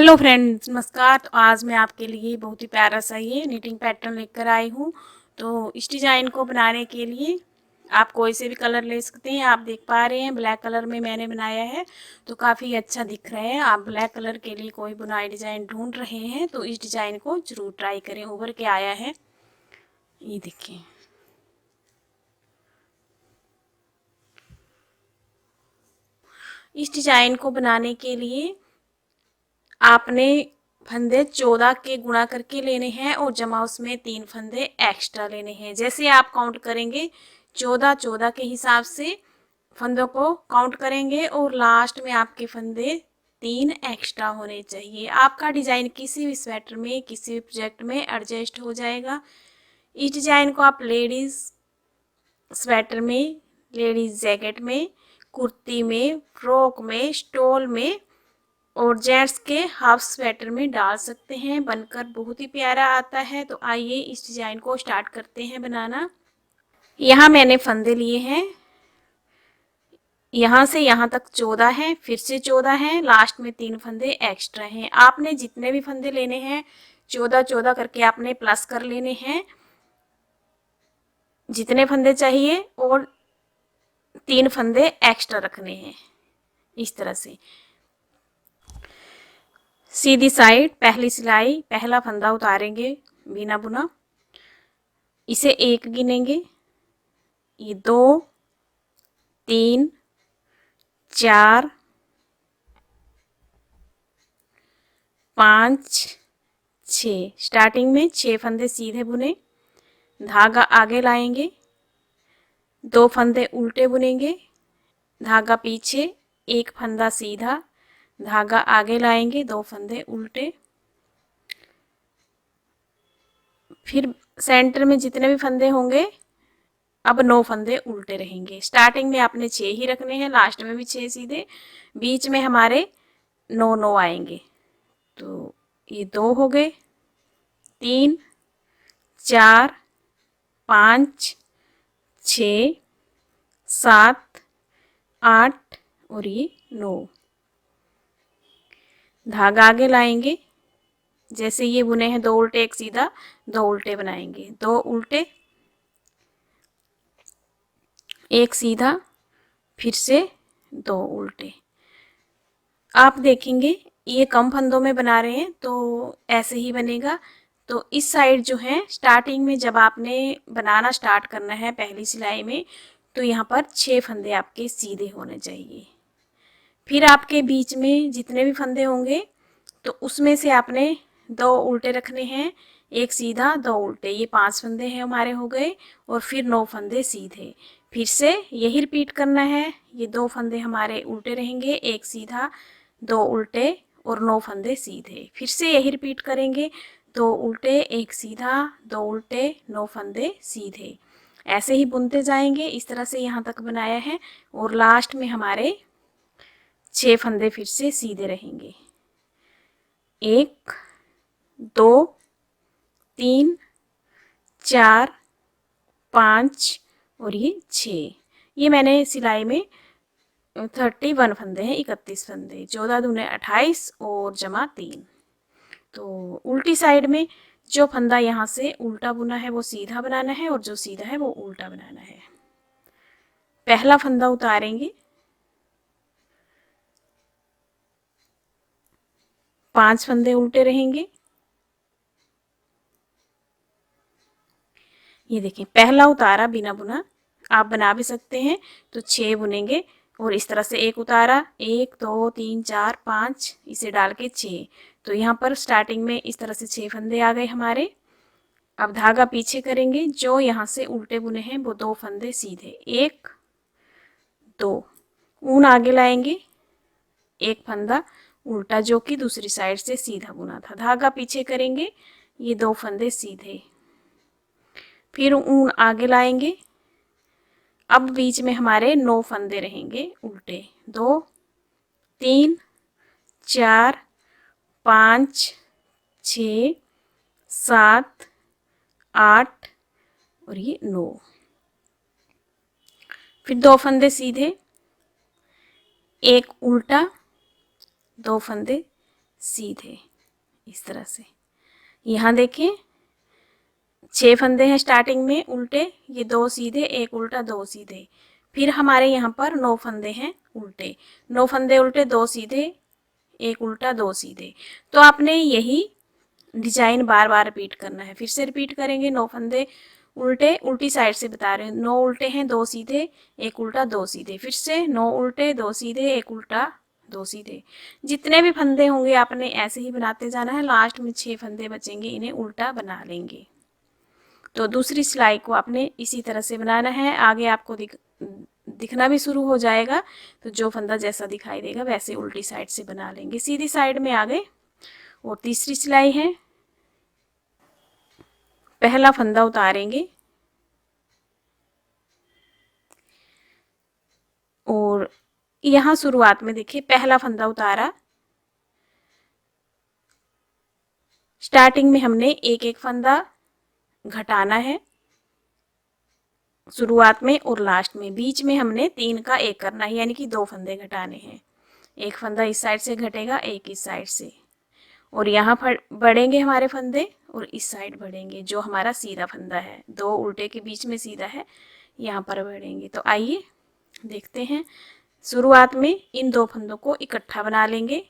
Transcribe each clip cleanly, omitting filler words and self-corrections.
Hello friends, नमस्कार। तो आज मैं आपके लिए बहुत ही प्यारा सा ये निटिंग पैटर्न लेकर आई हूँ। तो इस डिज़ाइन को बनाने के लिए आप कोई से भी कलर ले सकते हैं। आप देख पा रहे हैं ब्लैक कलर में मैंने बनाया है, तो काफ़ी अच्छा दिख रहा है। आप ब्लैक कलर के लिए कोई बुनाई डिज़ाइन ढूंढ रहे हैं तो इस डिज़ाइन को ज़रूर ट्राई करें। उभर के आया है, ये देखिए। इस डिज़ाइन को बनाने के लिए आपने फंदे 14 के गुणा करके लेने हैं और जमा उसमें 3 फंदे एक्स्ट्रा लेने हैं। जैसे आप काउंट करेंगे 14 के हिसाब से फंदों को काउंट करेंगे और लास्ट में आपके फंदे 3 एक्स्ट्रा होने चाहिए। आपका डिज़ाइन किसी भी स्वेटर में, किसी भी प्रोजेक्ट में एडजस्ट हो जाएगा। इस डिज़ाइन को आप लेडीज़ स्वेटर में, लेडीज़ जैकेट में, कुर्ती में, फ्रॉक में, स्टोल में और जेंट्स के हाफ स्वेटर में डाल सकते हैं। बनकर बहुत ही प्यारा आता है। तो आइए इस डिज़ाइन को स्टार्ट करते हैं बनाना। यहाँ मैंने फंदे लिए हैं, यहाँ से यहाँ तक 14 हैं, फिर से 14 हैं, लास्ट में 3 फंदे एक्स्ट्रा हैं। आपने जितने भी फंदे लेने हैं 14 करके आपने प्लस कर लेने हैं, जितने फंदे चाहिए, और 3 फंदे एक्स्ट्रा रखने हैं। इस तरह से सीधी साइड पहली सिलाई पहला फंदा उतारेंगे बिना बुना, इसे 1 गिनेंगे, ये 2 3 4 5 6। स्टार्टिंग में 6 फंदे सीधे बुने, धागा आगे लाएंगे, 2 फंदे उल्टे बुनेंगे, धागा पीछे, 1 फंदा सीधा, धागा आगे लाएंगे, 2 फंदे उल्टे। फिर सेंटर में जितने भी फंदे होंगे अब 9 फंदे उल्टे रहेंगे। स्टार्टिंग में आपने 6 ही रखने हैं, लास्ट में भी 6 सीधे, बीच में हमारे 9 आएंगे। तो ये 2 हो गए, 3 4 5 6 7 8 और ये 9। धागा आगे लाएंगे, जैसे ये बुने हैं 2 उल्टे 1 सीधा, 2 उल्टे बनाएंगे, 2 उल्टे 1 सीधा, फिर से 2 उल्टे। आप देखेंगे ये कम फंदों में बना रहे हैं तो ऐसे ही बनेगा। तो इस साइड जो है स्टार्टिंग में जब आपने बनाना स्टार्ट करना है पहली सिलाई में, तो यहाँ पर 6 फंदे आपके सीधे होने चाहिए। फिर आपके बीच में जितने भी फंदे होंगे तो उसमें से आपने 2 उल्टे रखने हैं, 1 सीधा 2 उल्टे, ये 5 फंदे हैं हमारे हो गए, और फिर 9 फंदे सीधे। फिर से यही रिपीट करना है, ये 2 फंदे हमारे उल्टे रहेंगे, 1 सीधा 2 उल्टे और 9 फंदे सीधे। फिर से यही रिपीट करेंगे, 2 उल्टे 1 सीधा 2 उल्टे 9 फंदे सीधे। ऐसे ही बुनते जाएंगे। इस तरह से यहाँ तक बनाया है और लास्ट में हमारे 6 फंदे फिर से सीधे रहेंगे, 1 2 3 4 5 और ये 6। ये मैंने सिलाई में 31 फंदे हैं, 31 फंदे, 14 दूने 28 और जमा 3। तो उल्टी साइड में जो फंदा यहाँ से उल्टा बुना है वो सीधा बनाना है और जो सीधा है वो उल्टा बनाना है। पहला फंदा उतारेंगे, 5 फंदे उल्टे रहेंगे। ये देखिए पहला उतारा बिना बुना, आप बना भी सकते हैं तो 6 बुनेंगे और इस तरह से एक उतारा, 1 2 3 4 5, इसे डाल के 6। तो यहाँ पर स्टार्टिंग में इस तरह से 6 फंदे आ गए हमारे। अब धागा पीछे करेंगे, जो यहाँ से उल्टे बुने हैं वो 2 फंदे सीधे, 1 2, ऊन आगे लाएंगे, 1 फंदा उल्टा जो कि दूसरी साइड से सीधा बुना था, धागा पीछे करेंगे, ये 2 फंदे सीधे, फिर ऊन आगे लाएंगे। अब बीच में हमारे 9 फंदे रहेंगे उल्टे, 2 3 4 5 6 7 8 और ये 9। फिर 2 फंदे सीधे, 1 उल्टा, 2 फंदे सीधे, इस तरह से। यहाँ देखें 6 फंदे हैं स्टार्टिंग में उल्टे, ये 2 सीधे, 1 उल्टा, 2 सीधे। फिर हमारे यहाँ पर 9 फंदे हैं उल्टे, 9 फंदे उल्टे, 2 सीधे, 1 उल्टा, 2 सीधे। तो आपने यही डिजाइन बार बार रिपीट करना है। फिर से रिपीट करेंगे, 9 फंदे उल्टे, उल्टी साइड से बता रहे हैं, 9 उल्टे हैं, 2 सीधे, 1 उल्टा, 2 सीधे। फिर से 9 उल्टे, 2 सीधे, 1 उल्टा, 2 सीधे। जितने भी फंदे होंगे आपने ऐसे ही बनाते जाना है। लास्ट में 6 फंदे बचेंगे, इन्हें उल्टा बना लेंगे। तो दूसरी सिलाई को आपने इसी तरह से बनाना है। आगे आपको दिखना भी शुरू हो जाएगा, तो जो फंदा जैसा दिखाई देगा वैसे उल्टी साइड से बना लेंगे। सीधी साइड में आ गए। और तीसरी सिलाई है, पहला फंदा उतारेंगे और यहाँ शुरुआत में देखिए पहला फंदा उतारा, स्टार्टिंग में हमने एक एक फंदा घटाना है शुरुआत में और लास्ट में। बीच में हमने 3 का 1 करना है, यानी कि 2 फंदे घटाने हैं। एक फंदा इस साइड से घटेगा, एक इस साइड से, और यहाँ पर बढ़ेंगे हमारे फंदे और इस साइड बढ़ेंगे। जो हमारा सीधा फंदा है, 2 उल्टे के बीच में सीधा है, यहाँ पर बढ़ेंगे। तो आइए देखते हैं। शुरुआत में इन 2 फंदों को इकट्ठा बना लेंगे,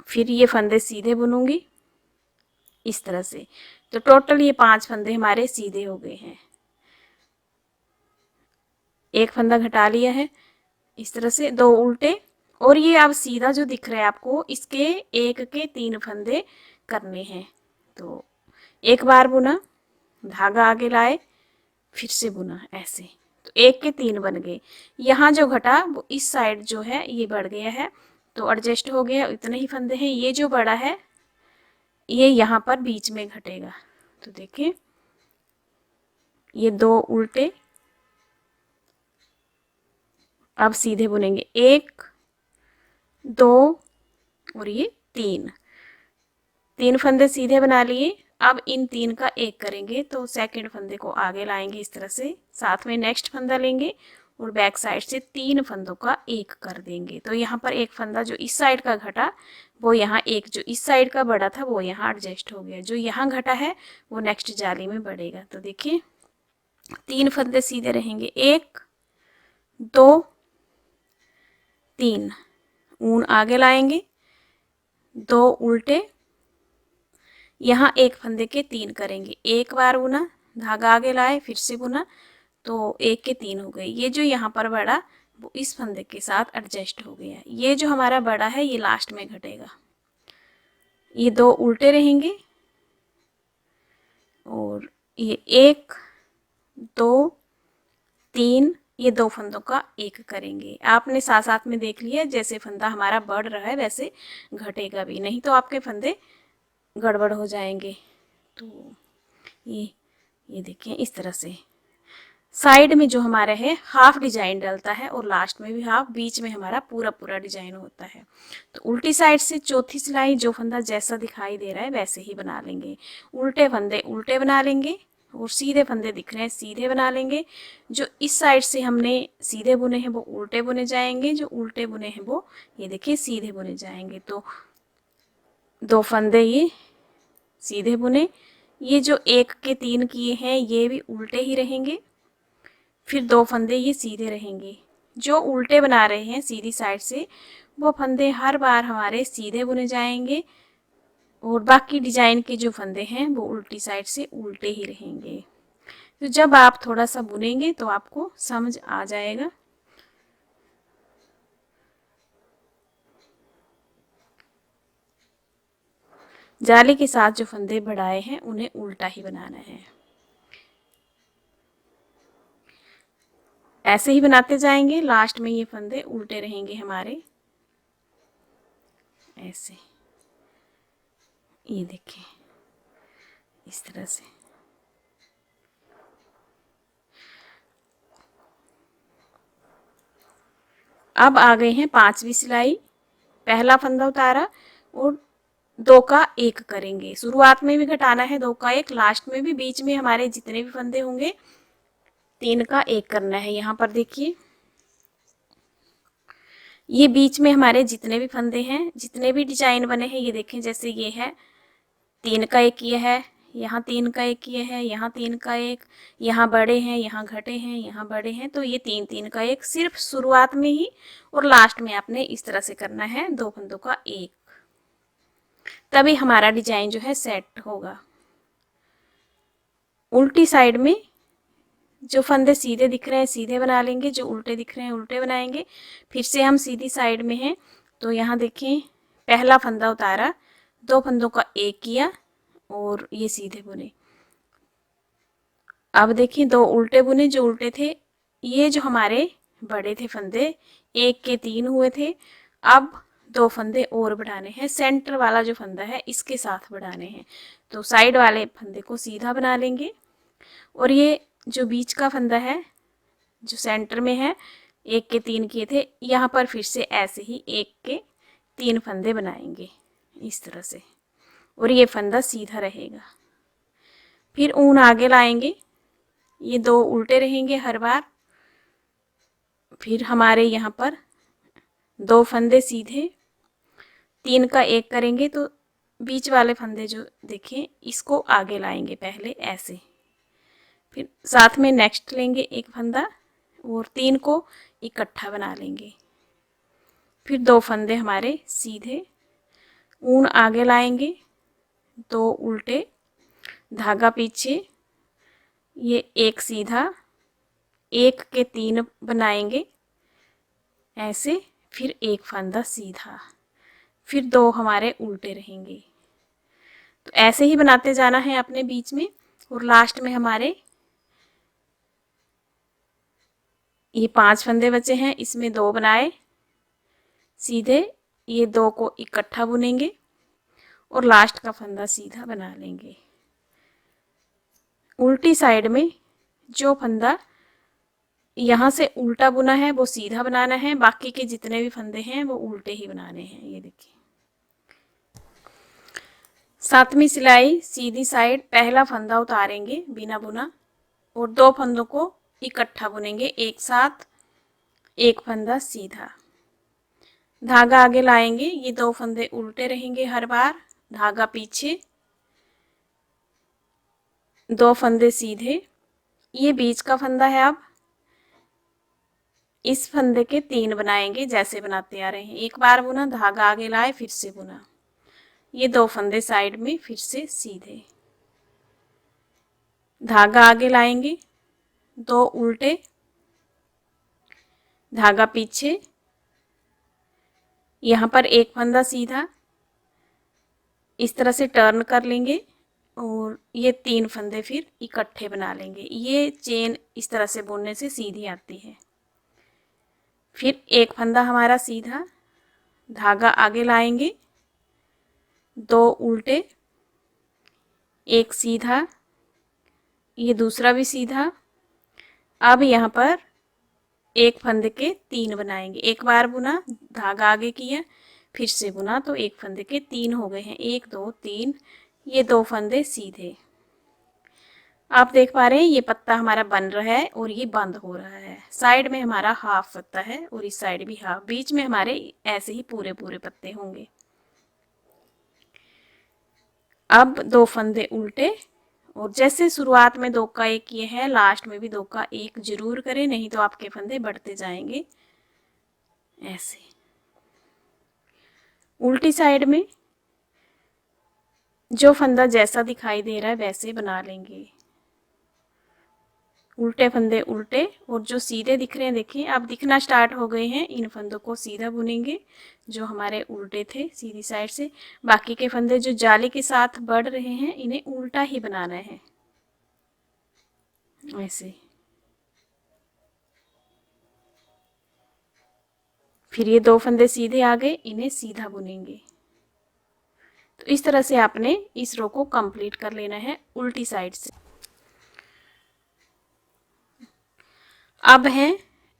फिर ये फंदे सीधे बुनूंगी इस तरह से। तो टोटल ये 5 फंदे हमारे सीधे हो गए हैं। एक फंदा घटा लिया है इस तरह से, 2 उल्टे, और ये अब सीधा जो दिख रहा है आपको, इसके 1 के 3 फंदे करने हैं। तो एक बार बुना, धागा आगे लाए, फिर से बुना ऐसे, तो 1 के 3 बन गए। यहाँ जो घटा वो इस साइड जो है ये बढ़ गया है, तो एडजस्ट हो गया, इतने ही फंदे हैं। ये जो बड़ा है ये यहाँ पर बीच में घटेगा। तो देखिए ये 2 उल्टे, अब सीधे बुनेंगे, 1 2 और ये 3 फंदे सीधे बना लिए। अब इन 3 का 1 करेंगे, तो सेकंड फंदे को आगे लाएंगे इस तरह से, साथ में नेक्स्ट फंदा लेंगे और बैक साइड से 3 फंदों का 1 कर देंगे। तो यहाँ पर एक फंदा जो इस साइड का घटा वो यहाँ, एक जो इस साइड का बड़ा था वो यहाँ एडजस्ट हो गया, जो यहाँ घटा है वो नेक्स्ट जाली में बढ़ेगा। तो देखिए 3 फंदे सीधे रहेंगे, 1 2 3, ऊन आगे लाएंगे, 2 उल्टे, यहाँ एक फंदे के 3 करेंगे, एक बार बुना, धागा आगे लाए, फिर से बुना, तो 1 के 3 हो गए। ये जो यहाँ पर बड़ा वो इस फंदे के साथ एडजस्ट हो गया। ये जो हमारा बड़ा है ये लास्ट में घटेगा। ये 2 उल्टे रहेंगे और ये 1 2 3, ये 2 फंदों का 1 करेंगे। आपने साथ साथ में देख लिया, जैसे फंदा हमारा बढ़ रहा है वैसे घटेगा भी, नहीं तो आपके फंदे गड़बड़ हो जाएंगे। तो ये देखिए इस तरह से साइड में जो हमारा है हाफ डिजाइन डलता है और लास्ट में भी हाफ, बीच में हमारा पूरा पूरा डिजाइन होता है। तो उल्टी साइड से चौथी सिलाई जो फंदा जैसा दिखाई दे रहा है वैसे ही बना लेंगे। उल्टे फंदे उल्टे बना लेंगे और सीधे फंदे दिख रहे हैं सीधे बना लेंगे। जो इस साइड से हमने सीधे बुने हैं वो उल्टे बुने जाएंगे, जो उल्टे बुने हैं वो ये देखिए सीधे बुने जाएंगे। तो 2 फंदे ये सीधे बुने, ये जो 1 के 3 किए हैं ये भी उल्टे ही रहेंगे, फिर 2 फंदे ये सीधे रहेंगे। जो उल्टे बना रहे हैं सीधी साइड से वो फंदे हर बार हमारे सीधे बुने जाएंगे और बाकी डिजाइन के जो फंदे हैं वो उल्टी साइड से उल्टे ही रहेंगे। तो जब आप थोड़ा सा बुनेंगे तो आपको समझ आ जाएगा। जाली के साथ जो फंदे बढ़ाए हैं उन्हें उल्टा ही बनाना है। ऐसे ही बनाते जाएंगे, लास्ट में ये फंदे उल्टे रहेंगे हमारे ऐसे। ये देखिए इस तरह से। अब आ गए हैं 5वीं सिलाई। पहला फंदा उतारा और 2 का 1 करेंगे। शुरुआत में भी घटाना है 2 का 1, लास्ट में भी, बीच में हमारे जितने भी फंदे होंगे 3 का 1 करना है। यहाँ पर देखिए ये बीच में हमारे जितने भी फंदे हैं, जितने भी डिजाइन बने हैं, ये देखें, जैसे ये है 3 का एक ये है, यहाँ 3 का एक ये है, यहाँ 3 का एक, यहाँ बड़े हैं, यहाँ घटे हैं, यहाँ बड़े हैं, तो ये 3 का एक सिर्फ शुरुआत में ही, और लास्ट में आपने इस तरह से करना है 2 फंदों का एक, तभी हमारा डिजाइन जो है सेट होगा। उल्टी साइड में जो फंदे सीधे दिख रहे हैं सीधे बना लेंगे, जो उल्टे दिख रहे हैं उल्टे बनाएंगे। फिर से हम सीधी साइड में हैं, तो यहाँ देखें पहला फंदा उतारा, 2 फंदों का एक किया और ये सीधे बुने। अब देखिए 2 उल्टे बुने, जो उल्टे थे ये जो हमारे बड़े थे फंदे, 1 के 3 हुए थे। अब 2 फंदे और बढ़ाने हैं, सेंटर वाला जो फंदा है इसके साथ बढ़ाने हैं, तो साइड वाले फंदे को सीधा बना लेंगे, और ये जो बीच का फंदा है जो सेंटर में है 1 के 3 किए थे, यहाँ पर फिर से ऐसे ही 1 के 3 फंदे बनाएंगे इस तरह से, और ये फंदा सीधा रहेगा। फिर ऊन आगे लाएंगे, ये 2 उल्टे रहेंगे हर बार। फिर हमारे यहाँ पर 2 फंदे सीधे, 3 का एक करेंगे, तो बीच वाले फंदे जो देखें इसको आगे लाएंगे पहले ऐसे, फिर साथ में नेक्स्ट लेंगे एक फंदा और 3 को इकट्ठा बना लेंगे। फिर 2 फंदे हमारे सीधे, ऊन आगे लाएंगे, 2 उल्टे, धागा पीछे, ये एक सीधा, 1 के 3 बनाएंगे ऐसे, फिर एक फंदा सीधा, फिर 2 हमारे उल्टे रहेंगे। तो ऐसे ही बनाते जाना है अपने बीच में, और लास्ट में हमारे ये 5 फंदे बचे हैं, इसमें 2 बनाए सीधे, ये 2 को इकट्ठा बुनेंगे और लास्ट का फंदा सीधा बना लेंगे। उल्टी साइड में जो फंदा यहाँ से उल्टा बुना है वो सीधा बनाना है, बाकी के जितने भी फंदे हैं वो उल्टे ही बनाने हैं। ये देखिए 7वीं सिलाई सीधी साइड पहला फंदा उतारेंगे बिना बुना और 2 फंदों को इकट्ठा बुनेंगे एक साथ, एक फंदा सीधा, धागा आगे लाएंगे, ये 2 फंदे उल्टे रहेंगे हर बार, धागा पीछे, 2 फंदे सीधे, ये बीच का फंदा है। अब इस फंदे के 3 बनाएंगे जैसे बनाते आ रहे हैं, एक बार बुना, धागा आगे लाए, फिर से बुना, ये 2 फंदे साइड में फिर से सीधे, धागा आगे लाएंगे, 2 उल्टे, धागा पीछे, यहाँ पर एक फंदा सीधा, इस तरह से टर्न कर लेंगे और ये 3 फंदे फिर इकट्ठे बना लेंगे। ये चेन इस तरह से बुनने से सीधी आती है। फिर एक फंदा हमारा सीधा, धागा आगे लाएंगे, 2 उल्टे, एक सीधा, ये दूसरा भी सीधा। अब यहाँ पर एक फंदे के 3 बनाएंगे, एक बार बुना, धागा आगे किया, फिर से बुना, तो एक फंदे के 3 हो गए हैं, 1 2 3, ये 2 फंदे सीधे। आप देख पा रहे हैं ये पत्ता हमारा बन रहा है और ये बंद हो रहा है। साइड में हमारा हाफ पत्ता है और इस साइड भी हाफ, बीच में हमारे ऐसे ही पूरे पूरे पत्ते होंगे। अब 2 फंदे उल्टे, और जैसे शुरुआत में 2 का एक ये है, लास्ट में भी 2 का एक जरूर करें, नहीं तो आपके फंदे बढ़ते जाएंगे ऐसे। उल्टी साइड में जो फंदा जैसा दिखाई दे रहा है वैसे बना लेंगे, उल्टे फंदे उल्टे, और जो सीधे दिख रहे हैं देखिए अब दिखना स्टार्ट हो गए हैं, इन फंदों को सीधा बुनेंगे जो हमारे उल्टे थे सीधी साइड से। बाकी के फंदे जो जाली के साथ बढ़ रहे हैं इन्हें उल्टा ही बनाना है ऐसे। फिर ये 2 फंदे सीधे आ गए, इन्हें सीधा बुनेंगे। तो इस तरह से आपने इस रो को कंप्लीट कर लेना है उल्टी साइड से। अब है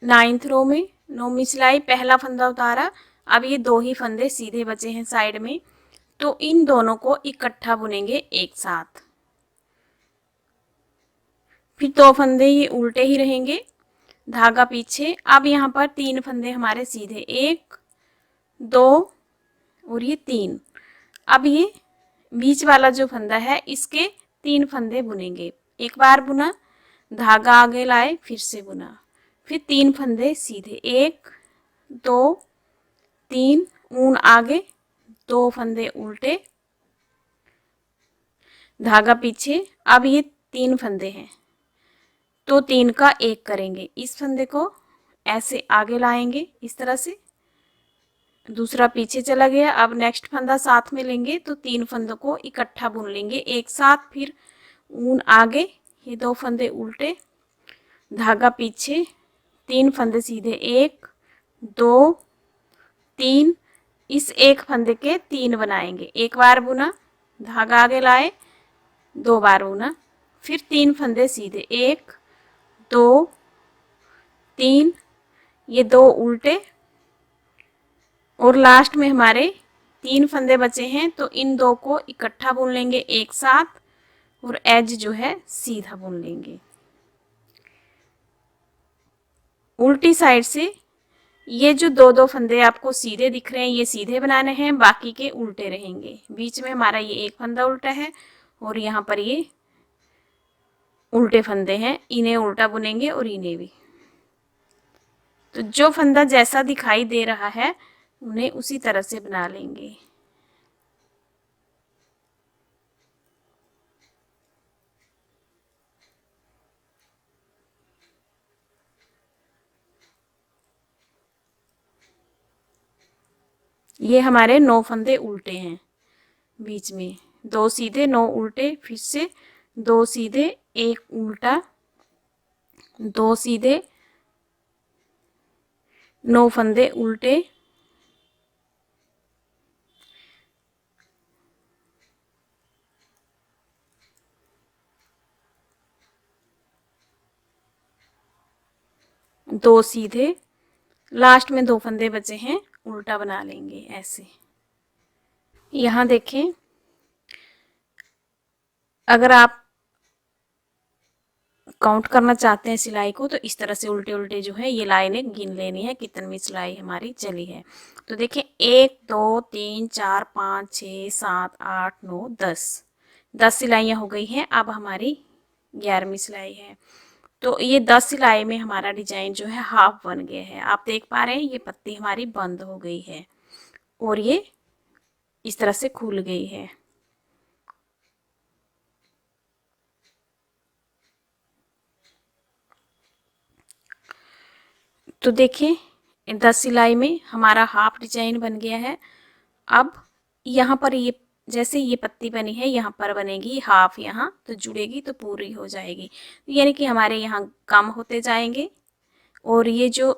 9th रो में 9वीं सिलाई, पहला फंदा उतारा, अब ये 2 ही फंदे सीधे बचे हैं साइड में, तो इन दोनों को इकट्ठा बुनेंगे एक साथ। फिर 2 फंदे ये उल्टे ही रहेंगे, धागा पीछे। अब यहाँ पर 3 फंदे हमारे सीधे, 1 दो और ये 3। अब ये बीच वाला जो फंदा है इसके 3 फंदे बुनेंगे। एक बार बुना, धागा आगे लाए, फिर से बुना, फिर 3 फंदे सीधे, 1 2 3, ऊन आगे, 2 फंदे उल्टे, धागा पीछे। अब ये 3 फंदे हैं तो 3 का 1 करेंगे, इस फंदे को ऐसे आगे लाएंगे इस तरह से, दूसरा पीछे चला गया। अब नेक्स्ट फंदा साथ में लेंगे तो 3 फंदों को इकट्ठा बुन लेंगे एक साथ, फिर ऊन आगे, ये 2 फंदे उल्टे, धागा पीछे, 3 फंदे सीधे, 1 2 3, इस एक फंदे के 3 बनाएंगे। एक बार बुना, धागा आगे लाए, 2 बार बुना, फिर 3 फंदे सीधे, 1 2 3, ये 2 उल्टे, और लास्ट में हमारे 3 फंदे बचे हैं तो इन 2 को इकट्ठा बुन लेंगे एक साथ और एज जो है सीधा बुन लेंगे। उल्टी साइड से ये जो 2 फंदे आपको सीधे दिख रहे हैं ये सीधे बनाने हैं, बाकी के उल्टे रहेंगे। बीच में हमारा ये एक फंदा उल्टा है और यहाँ पर ये उल्टे फंदे हैं, इन्हें उल्टा बुनेंगे और इन्हें भी। तो जो फंदा जैसा दिखाई दे रहा है उन्हें उसी तरह से बना लेंगे। ये हमारे 9 फंदे उल्टे हैं, बीच में 2 सीधे 9 उल्टे, फिर से 2 सीधे 1 उल्टा, 2 सीधे 9 फंदे उल्टे, दो सीधे, लास्ट में 2 फंदे बचे हैं उल्टा बना लेंगे ऐसे। यहाँ देखें, अगर आप काउंट करना चाहते हैं सिलाई को तो इस तरह से उल्टे उल्टे जो है ये लाइनें गिन लेनी है कितनी सिलाई हमारी चली है। तो देखिए 1 2 3 4 5 6 7 8 9 10 सिलाइयाँ हो गई हैं। अब हमारी 11वीं सिलाई है। तो ये 10 सिलाई में हमारा डिजाइन जो है हाफ बन गया है। आप देख पा रहे हैं ये पत्ती हमारी बंद हो गई है और ये इस तरह से खुल गई है। तो देखिए 10 सिलाई में हमारा हाफ डिजाइन बन गया है। अब यहाँ पर ये जैसे ये पत्ती बनी है यहाँ पर बनेगी हाफ, यहाँ तो जुड़ेगी तो पूरी हो जाएगी, यानी कि हमारे यहाँ कम होते जाएंगे और ये जो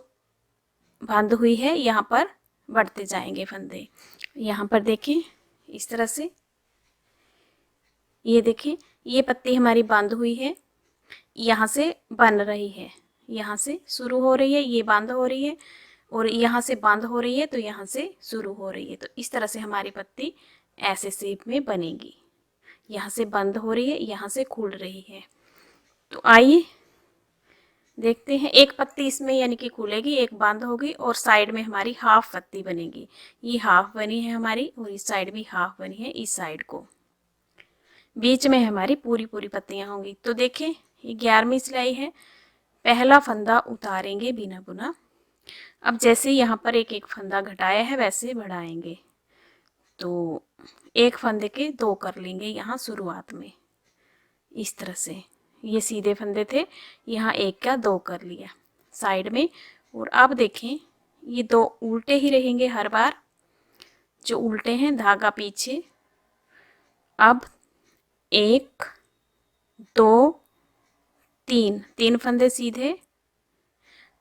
बंद हुई है यहाँ पर बढ़ते जाएंगे फंदे। यहाँ पर देखें इस तरह से, ये देखें ये पत्ती हमारी बंद हुई है, यहाँ से बन रही है, यहाँ से शुरू हो रही है, ये बंद हो रही है और यहाँ से बंद हो रही है तो यहाँ से शुरू हो रही है। तो इस तरह से हमारी पत्ती ऐसे शेप में बनेगी, यहाँ से बंद हो रही है, यहाँ से खुल रही है। तो आइए देखते हैं, एक पत्ती इसमें यानी कि खुलेगी, एक बंद होगी और साइड में हमारी हाफ पत्ती बनेगी। ये हाफ बनी है हमारी और इस साइड भी हाफ बनी है, इस साइड को बीच में हमारी पूरी पूरी पत्तियां होंगी। तो देखें ये 11वीं सिलाई है। पहला फंदा उतारेंगे बिना बुना। अब जैसे यहाँ पर एक एक फंदा घटाया है वैसे बढ़ाएंगे, तो एक फंदे के 2 कर लेंगे यहाँ शुरुआत में इस तरह से। ये सीधे फंदे थे, यहाँ एक का 2 कर लिया साइड में। और अब देखें ये 2 उल्टे ही रहेंगे हर बार, जो उल्टे हैं धागा पीछे। अब 1 2 3 फंदे सीधे।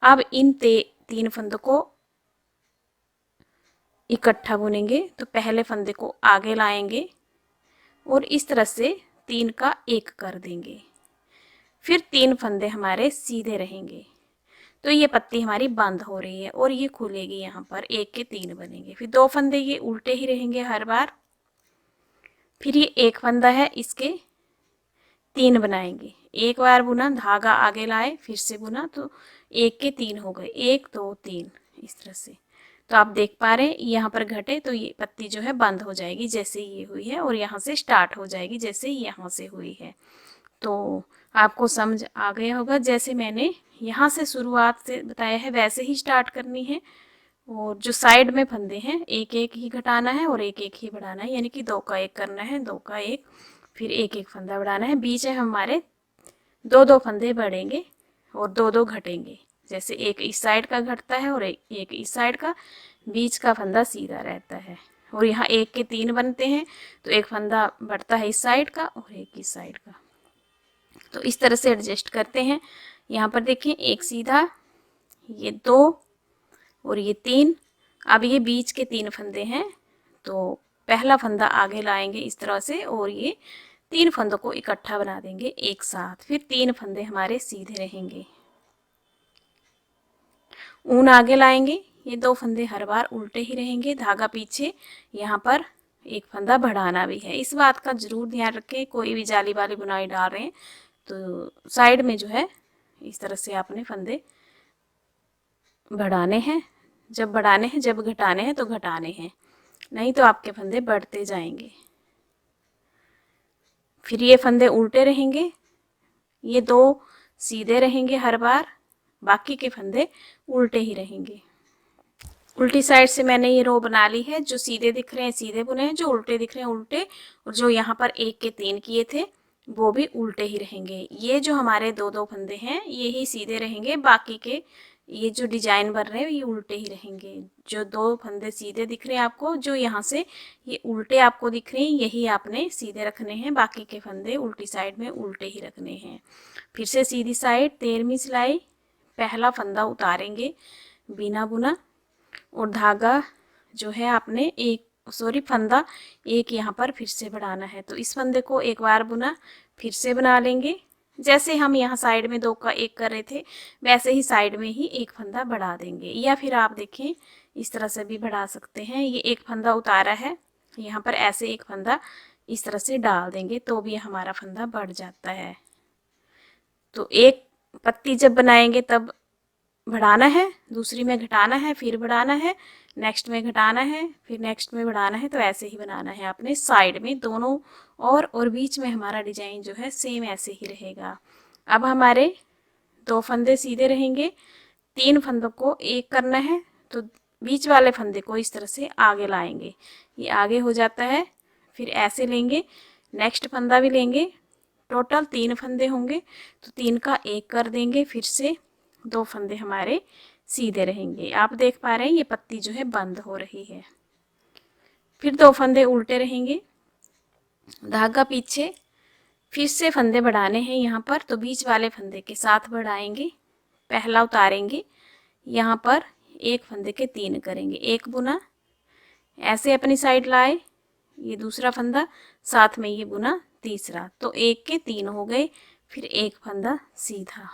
अब इन 3 फंदों को इकट्ठा बुनेंगे, तो पहले फंदे को आगे लाएंगे और इस तरह से 3 का 1 कर देंगे, फिर 3 फंदे हमारे सीधे रहेंगे। तो ये पत्ती हमारी बंद हो रही है और ये खुलेगी, यहाँ पर 1 के 3 बनेंगे, फिर 2 फंदे ये उल्टे ही रहेंगे हर बार, फिर ये एक फंदा है इसके 3 बनाएंगे। एक बार बुना, धागा आगे लाए, फिर से बुना, तो 1 के 3 हो गए, 1 2 3 इस तरह से। तो आप देख पा रहे हैं यहाँ पर घटे तो ये पत्ती जो है बंद हो जाएगी जैसे ये हुई है, और यहाँ से स्टार्ट हो जाएगी जैसे यहाँ से हुई है। तो आपको समझ आ गया होगा, जैसे मैंने यहाँ से शुरुआत से बताया है वैसे ही स्टार्ट करनी है। और जो साइड में फंदे हैं एक एक ही घटाना है और एक एक ही बढ़ाना है, यानी कि 2 का 1 करना है, 2 का 1, फिर एक एक फंदा बढ़ाना है। बीच में हमारे 2-2 फंदे बढ़ेंगे और 2-2 घटेंगे, जैसे एक इस साइड का घटता है और एक इस साइड का, बीच का फंदा सीधा रहता है। और यहाँ 1 के 3 बनते हैं, तो एक फंदा बढ़ता है इस साइड का और एक इस साइड का। तो इस तरह से एडजस्ट करते हैं। यहाँ पर देखिए एक सीधा, ये 2 और ये 3। अब ये बीच के 3 फंदे हैं, तो पहला फंदा आगे लाएंगे इस तरह से और ये 3 फंदों को इकट्ठा बना देंगे एक साथ, फिर 3 फंदे हमारे सीधे रहेंगे। ऊन आगे लाएंगे, ये 2 फंदे हर बार उल्टे ही रहेंगे, धागा पीछे, यहाँ पर एक फंदा बढ़ाना भी है। इस बात का जरूर ध्यान रखें, कोई भी जाली वाली बुनाई डाल रहे हैं तो साइड में जो है इस तरह से आपने फंदे बढ़ाने हैं, जब बढ़ाने हैं, जब घटाने हैं तो घटाने हैं, नहीं तो आपके फंदे बढ़ते जाएंगे। फिर ये फंदे उल्टे रहेंगे, ये 2 सीधे रहेंगे हर बार, बाकी के फंदे उल्टे ही रहेंगे। उल्टी साइड से मैंने ये रो बना ली है, जो सीधे दिख रहे हैं सीधे बुने हैं, जो उल्टे दिख रहे हैं उल्टे, और जो यहाँ पर 1 के 3 किए थे वो भी उल्टे ही रहेंगे। ये जो हमारे 2-2 फंदे हैं ये ही सीधे रहेंगे, बाकी के ये जो डिजाइन बन रहे हैं ये उल्टे ही रहेंगे। जो 2 फंदे सीधे दिख रहे हैं आपको, जो यहाँ से ये उल्टे आपको दिख रहे हैं, यही आपने सीधे रखने हैं, बाकी के फंदे उल्टी साइड में उल्टे ही रखने हैं। फिर से सीधी साइड 13वीं सिलाई, पहला फंदा उतारेंगे बिना बुना, और धागा जो है आपने फंदा एक यहाँ पर फिर से बढ़ाना है। तो इस फंदे को एक बार बुना, फिर से बना लेंगे, जैसे हम यहाँ साइड में 2 का 1 कर रहे थे वैसे ही साइड में ही एक फंदा बढ़ा देंगे। या फिर आप देखें इस तरह से भी बढ़ा सकते हैं, ये एक फंदा उतारा है, यहाँ पर ऐसे एक फंदा इस तरह से डाल देंगे तो भी हमारा फंदा बढ़ जाता है। तो एक पत्ती जब बनाएंगे तब बढ़ाना है, दूसरी में घटाना है, फिर बढ़ाना है, नेक्स्ट में घटाना है, फिर नेक्स्ट में बढ़ाना है, तो ऐसे ही बनाना है आपने साइड में दोनों, और बीच में हमारा डिजाइन जो है सेम ऐसे ही रहेगा। अब हमारे 2 फंदे सीधे रहेंगे, 3 फंदों को एक करना है, तो बीच वाले फंदे को इस तरह से आगे लाएंगे, ये आगे हो जाता है, फिर ऐसे लेंगे, नेक्स्ट फंदा भी लेंगे, टोटल 3 फंदे होंगे, तो 3 का 1 कर देंगे, फिर से 2 फंदे हमारे सीधे रहेंगे। आप देख पा रहे हैं ये पत्ती जो है बंद हो रही है। फिर 2 फंदे उल्टे रहेंगे, धागा पीछे, फिर से फंदे बढ़ाने हैं यहाँ पर, तो बीच वाले फंदे के साथ बढ़ाएंगे, पहला उतारेंगे, यहाँ पर एक फंदे के 3 करेंगे, एक बुना, ऐसे अपनी साइड लाए, ये दूसरा फंदा, साथ में ये बुना तीसरा, तो 1 के 3 हो गए, फिर एक फंदा सीधा,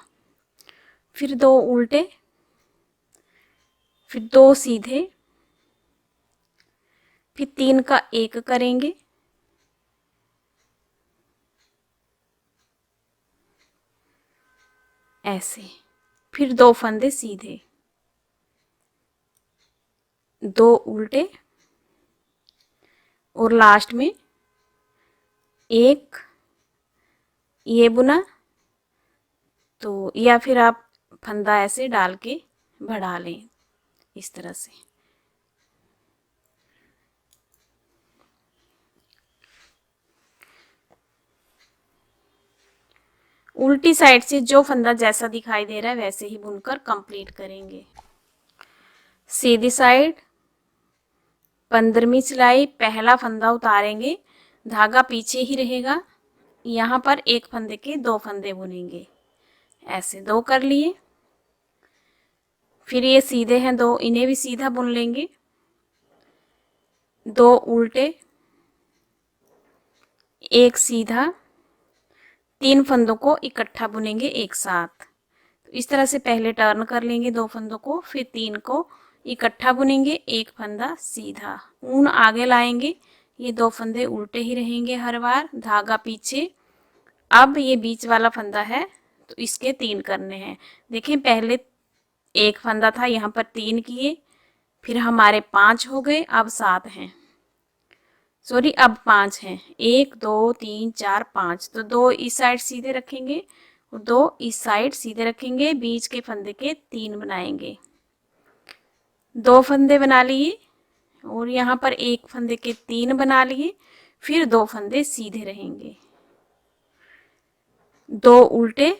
फिर 2 उल्टे, फिर 2 सीधे, फिर 3 का 1 करेंगे, ऐसे, फिर 2 फंदे सीधे, 2 उल्टे, और लास्ट में एक ये बुना, तो या फिर आप फंदा ऐसे डाल के बढ़ा लें इस तरह से। उल्टी साइड से जो फंदा जैसा दिखाई दे रहा है वैसे ही बुनकर कंप्लीट करेंगे। सीधी साइड 15वीं सिलाई, पहला फंदा उतारेंगे, धागा पीछे ही रहेगा, यहाँ पर एक फंदे के 2 फंदे बुनेंगे, ऐसे 2 कर लिए, फिर ये सीधे हैं 2, इन्हें भी सीधा बुन लेंगे, 2 उल्टे, एक सीधा, 3 फंदों को इकट्ठा बुनेंगे एक साथ। तो इस तरह से पहले टर्न कर लेंगे 2 फंदों को, फिर 3 को इकट्ठा बुनेंगे, एक फंदा सीधा, ऊन आगे लाएंगे, ये 2 फंदे उल्टे ही रहेंगे हर बार, धागा पीछे। अब ये बीच वाला फंदा है तो इसके 3 करने हैं। देखें पहले एक फंदा था, यहाँ पर 3 किए, फिर हमारे 5 हो गए, अब 7 हैं, सॉरी अब 5 हैं, 1 2 3 4 5, तो 2 इस साइड सीधे रखेंगे और 2 इस साइड सीधे रखेंगे, बीच के फंदे के 3 बनाएंगे, 2 फंदे बना लिए और यहाँ पर एक फंदे के 3 बना लिए, फिर 2 फंदे सीधे रहेंगे, 2 उल्टे,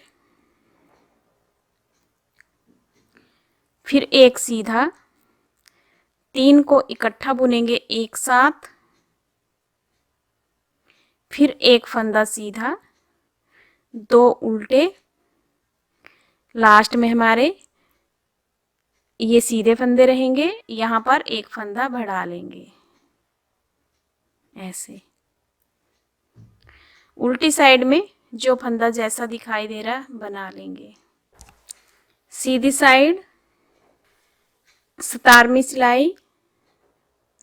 फिर एक सीधा, 3 को इकट्ठा बुनेंगे एक साथ, फिर एक फंदा सीधा, 2 उल्टे, लास्ट में हमारे ये सीधे फंदे रहेंगे, यहाँ पर एक फंदा बढ़ा लेंगे ऐसे। उल्टी साइड में जो फंदा जैसा दिखाई दे रहा है बना लेंगे। सीधी साइड 17वीं सिलाई,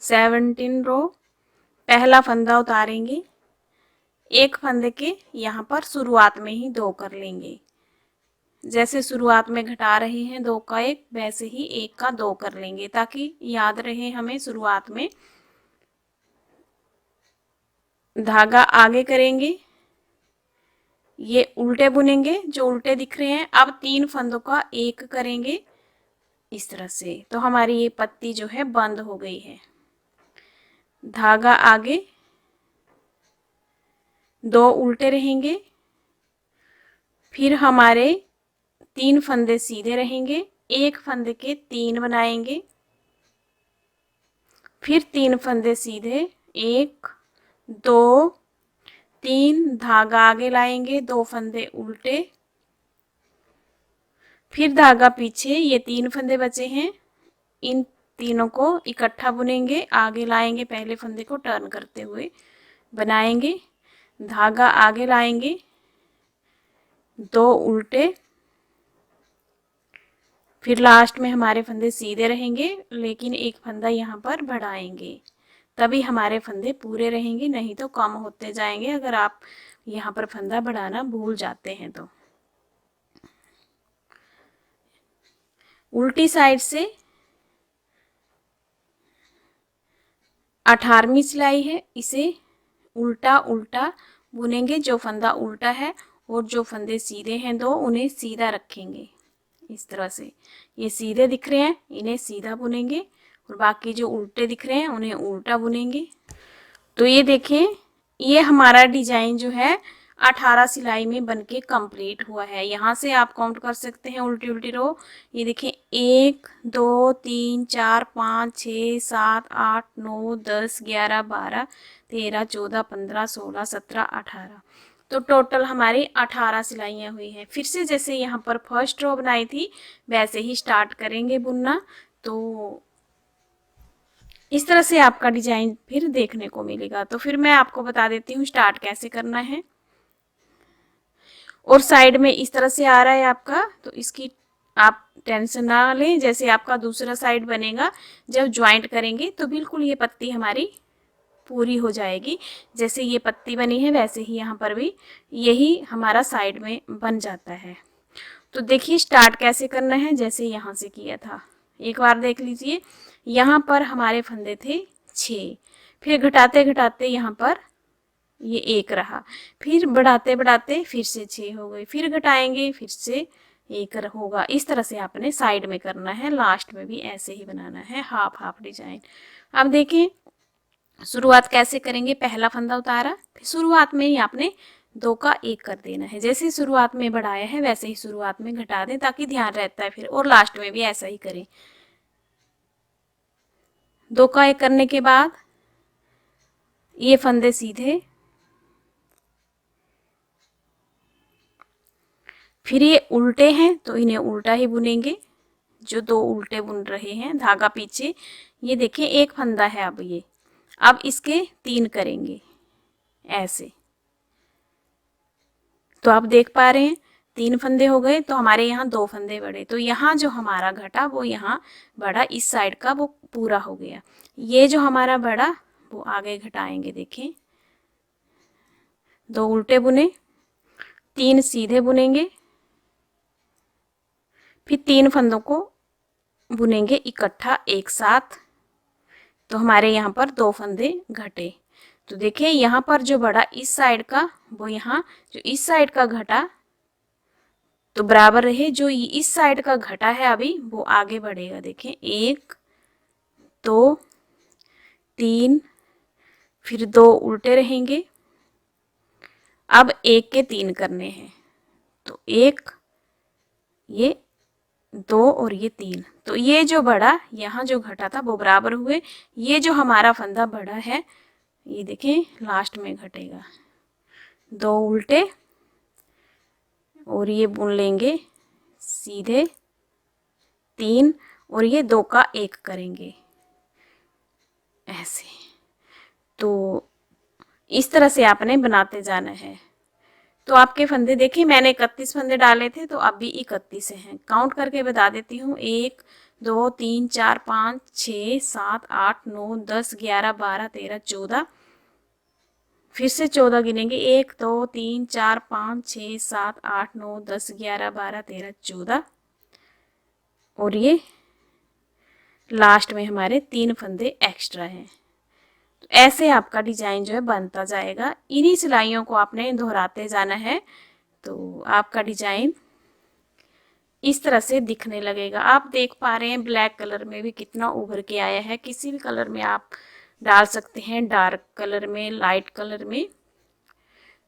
17 रो, पहला फंदा उतारेंगे, एक फंदे के यहाँ पर शुरुआत में ही 2 कर लेंगे, जैसे शुरुआत में घटा रहे हैं 2 का 1, वैसे ही 1 का 2 कर लेंगे, ताकि याद रहे हमें शुरुआत में। धागा आगे करेंगे, ये उल्टे बुनेंगे जो उल्टे दिख रहे हैं, अब 3 फंदों का 1 करेंगे इस तरह से, तो हमारी ये पत्ती जो है बंद हो गई है। धागा आगे, 2 उल्टे रहेंगे, फिर हमारे 3 फंदे सीधे रहेंगे, एक फंदे के 3 बनाएंगे, फिर 3 फंदे सीधे, 1 2 3, धागा आगे लाएंगे, 2 फंदे उल्टे, फिर धागा पीछे, ये 3 फंदे बचे हैं, इन तीनों को इकट्ठा बुनेंगे, आगे लाएंगे, पहले फंदे को टर्न करते हुए बनाएंगे, धागा आगे लाएंगे, 2 उल्टे, फिर लास्ट में हमारे फंदे सीधे रहेंगे, लेकिन एक फंदा यहाँ पर बढ़ाएंगे, तभी हमारे फंदे पूरे रहेंगे, नहीं तो कम होते जाएंगे अगर आप यहाँ पर फंदा बढ़ाना भूल जाते हैं तो। उल्टी साइड से 18वीं सिलाई है, इसे उल्टा उल्टा बुनेंगे, जो फंदा उल्टा है और जो फंदे सीधे हैं 2 उन्हें सीधा रखेंगे इस तरह से। ये सीधे दिख रहे हैं इन्हें सीधा बुनेंगे और बाकी जो उल्टे दिख रहे हैं उन्हें उल्टा बुनेंगे। तो ये देखें, ये हमारा डिजाइन जो है 18 सिलाई में बनके कंप्लीट हुआ है। यहाँ से आप काउंट कर सकते हैं उल्टी उल्टी रो। ये देखें 1 2 3 4 5 6 7 8 9 10 11 12 13 14 15 16 17 18, तो टोटल हमारी 18 सिलाइयाँ हुई हैं। फिर से जैसे यहाँ पर फर्स्ट रो बनाई थी वैसे ही स्टार्ट करेंगे बुनना, तो इस तरह से आपका डिजाइन फिर देखने को मिलेगा। तो फिर मैं आपको बता देती हूँ स्टार्ट कैसे करना है। और साइड में इस तरह से आ रहा है आपका, तो इसकी आप टेंशन ना लें, जैसे आपका दूसरा साइड बनेगा जब ज्वाइंट करेंगे तो बिल्कुल ये पत्ती हमारी पूरी हो जाएगी। जैसे ये पत्ती बनी है वैसे ही यहाँ पर भी यही हमारा साइड में बन जाता है। तो देखिए स्टार्ट कैसे करना है, जैसे यहाँ से किया था एक बार देख लीजिए। यहाँ पर हमारे फंदे थे 6, फिर घटाते घटाते यहाँ पर ये 1 रहा, फिर बढ़ाते बढ़ाते फिर से 6 हो गए, फिर घटाएंगे फिर से 1 होगा। इस तरह से आपने साइड में करना है, लास्ट में भी ऐसे ही बनाना है हाफ हाफ डिजाइन। अब देखें शुरुआत कैसे करेंगे। पहला फंदा उतारा, फिर शुरुआत में ही आपने 2 का 1 कर देना है। जैसे शुरुआत में बढ़ाया है वैसे ही शुरुआत में घटा दें ताकि ध्यान रहता है फिर, और लास्ट में भी ऐसा ही करें। 2 का 1 करने के बाद ये फंदे सीधे, फिर ये उल्टे हैं तो इन्हें उल्टा ही बुनेंगे, जो 2 उल्टे बुन रहे हैं, धागा पीछे। ये देखें 1 फंदा है अब ये, अब इसके 3 करेंगे ऐसे, तो आप देख पा रहे हैं 3 फंदे हो गए, तो हमारे यहाँ 2 फंदे बढ़े, तो यहाँ जो हमारा घटा वो यहाँ बढ़ा, इस साइड का वो पूरा हो गया। ये जो हमारा बढ़ा वो आगे घटाएंगे, देखें 2 उल्टे बुने, 3 सीधे बुनेंगे, फिर 3 फंदों को बुनेंगे इकट्ठा एक साथ। तो हमारे यहाँ पर 2 फंदे घटे। तो देखिए यहाँ पर जो बढ़ा इस साइड का, वो यहाँ जो इस साइड का घटा तो बराबर रहे, जो इस साइड का घटा है अभी वो आगे बढ़ेगा। देखें 1 2 3, फिर 2 उल्टे रहेंगे। अब 1 के 3 करने हैं, तो 1, ये 2 और ये 3। तो ये जो बढ़ा यहाँ जो घटा था वो बराबर हुए। ये जो हमारा फंदा बढ़ा है ये देखें लास्ट में घटेगा। 2 उल्टे और ये बुन लेंगे सीधे 3 और ये 2 का 1 करेंगे ऐसे। तो इस तरह से आपने बनाते जाना है। तो आपके फंदे देखिए मैंने 31 फंदे डाले थे, तो अब भी 31 हैं। काउंट करके बता देती हूँ। 1 2 3 4 5 6 7 8 9 10 11 12 13 14। फिर से 14 गिनेंगे। 1 2 3 4 5 6 7 8 9 10 11 12 13 14। और ये लास्ट में हमारे 3 फंदे एक्स्ट्रा हैं। तो ऐसे आपका डिजाइन जो है बनता जाएगा। इन्हीं सिलाइयों को आपने दोहराते जाना है, तो आपका डिजाइन इस तरह से दिखने लगेगा। आप देख पा रहे हैं ब्लैक कलर में भी कितना उभर के आया है। किसी भी कलर में आप डाल सकते हैं, डार्क कलर में, लाइट कलर में।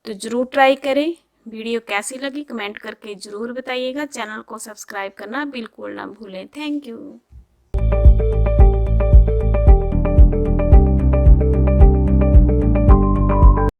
तो ज़रूर ट्राई करें। वीडियो कैसी लगी कमेंट करके ज़रूर बताइएगा। चैनल को सब्सक्राइब करना बिल्कुल ना भूलें। Thank you.